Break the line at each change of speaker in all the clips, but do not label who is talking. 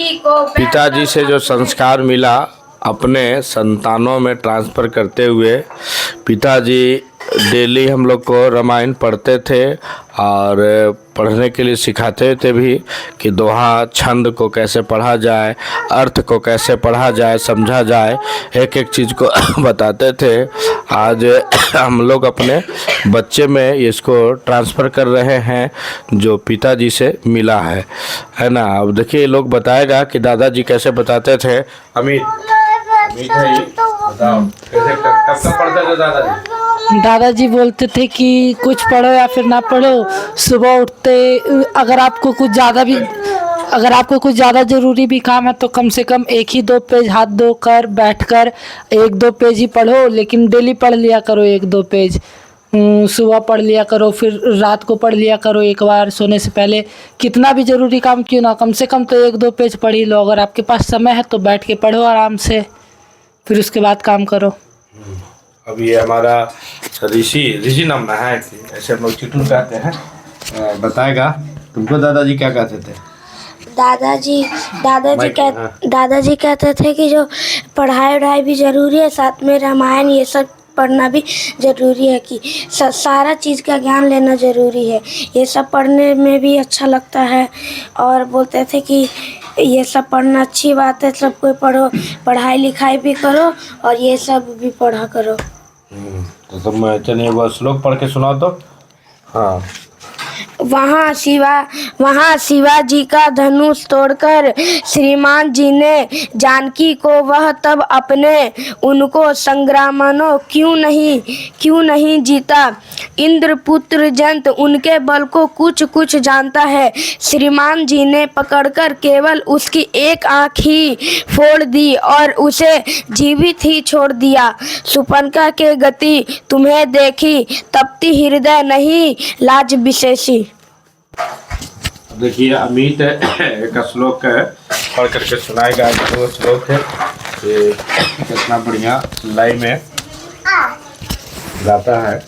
पिताजी से जो संस्कार मिला अपने संतानों में ट्रांसफ़र करते हुए। पिताजी डेली हम लोग को रामायण पढ़ते थे और पढ़ने के लिए सिखाते थे भी कि दोहा छंद को कैसे पढ़ा जाए, अर्थ को कैसे पढ़ा जाए, समझा जाए, एक एक चीज़ को बताते थे। आज हम लोग अपने बच्चे में इसको ट्रांसफ़र कर रहे हैं जो पिताजी से मिला है ना। अब देखिए लोग बताएगा कि दादाजी कैसे बताते थे। अमित भाई बताओ कैसे कब पढ़ते थे दादाजी?
दादाजी बोलते थे कि कुछ पढ़ो या फिर ना पढ़ो, सुबह उठते अगर आपको कुछ ज़्यादा ज़रूरी भी काम है तो कम से कम एक ही दो पेज हाथ धोकर बैठकर एक दो पेज ही पढ़ो, लेकिन डेली पढ़ लिया करो एक दो पेज। सुबह पढ़ लिया करो, फिर रात को पढ़ लिया करो एक बार सोने से पहले। कितना भी ज़रूरी काम क्यों ना, कम से कम तो एक दो पेज पढ़ ही लो। अगर आपके पास समय है तो बैठ के पढ़ो आराम से, फिर उसके बाद काम करो।
अब ये हमारा ऋषि नाम ना है, ऐसे हम लोग चिटू कहते हैं। बताएगा तुमको दादाजी क्या कहते थे?
दादाजी कहते थे कि जो पढ़ाई भी ज़रूरी है, साथ में रामायण ये सब पढ़ना भी ज़रूरी है, कि सारा चीज़ का ज्ञान लेना ज़रूरी है। ये सब पढ़ने में भी अच्छा लगता है और बोलते थे कि ये सब पढ़ना अच्छी बात है, सब कोई पढ़ो, पढ़ाई लिखाई भी करो और ये सब भी पढ़ा करो।
तो तुम चलिए वो श्लोक पढ़ के सुनाओ तो। हाँ।
वहाँ शिवाजी का धनुष तोड़कर श्रीमान जी ने जानकी को वह तब अपने उनको संग्रामनो क्यों नहीं जीता। इंद्रपुत्र जंत उनके बल को कुछ जानता है। श्रीमान जी ने पकड़कर केवल उसकी एक आँख ही फोड़ दी और उसे जीवित ही छोड़ दिया। सुपनका के गति तुम्हें देखी, तपती हृदय नहीं लाज विशेषी।
देखिए अमित एक श्लोक पढ़ करके सुनाएगा। जो श्लोक है ये कितना बढ़िया लाई में गाता है।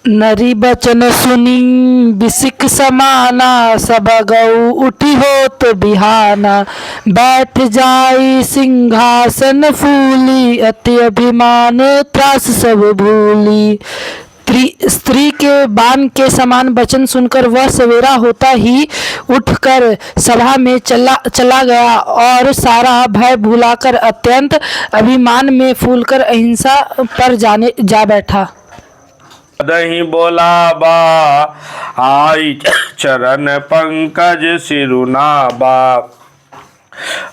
नरी बचन सुनी बिसिक समाना, सब गौ उठी हो तो बिहाना। बैठ जाई सिंहासन फूली, अति अभिमान त्रास सब भूली। स्त्री के बाण के समान वचन सुनकर वह सवेरा होता ही उठकर सभा में चला गया और सारा भय भुलाकर अत्यंत अभिमान में फूलकर अहिंसा पर जा बैठा।
दही बोला बा आई चरण पंकज सिरुनाबा,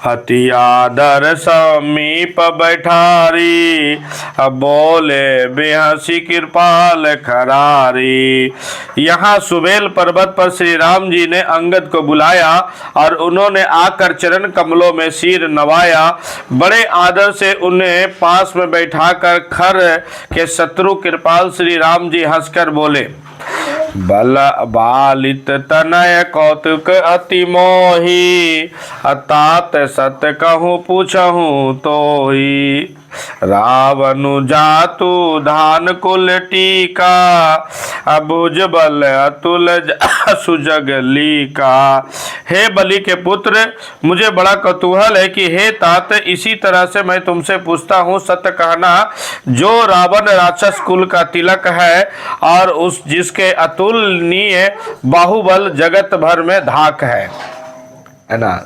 अति आदर समीप बैठारी। बोले बेहसी कृपाल खरारी। यहाँ सुबेल पर्वत पर श्री राम जी ने अंगद को बुलाया और उन्होंने आकर चरण कमलों में सिर नवाया। बड़े आदर से उन्हें पास में बैठाकर खर के शत्रु कृपाल श्री राम जी हंसकर बोले, बल बालित तनय कौतुक अति मोही, अतात सत कहूँ पूछहूँ तोही। रावनु जातु धान कुल टीका, अबुझ बल अतुल सुजग लीका। हे बलि के पुत्र, मुझे बड़ा कौतूहल है कि हे तात, इसी तरह से मैं तुमसे पूछता हूँ, सत्य कहना, जो रावण राक्षस कुल का तिलक है और उस जिसके अतुलनीय बाहुबल जगत भर में धाक है ना।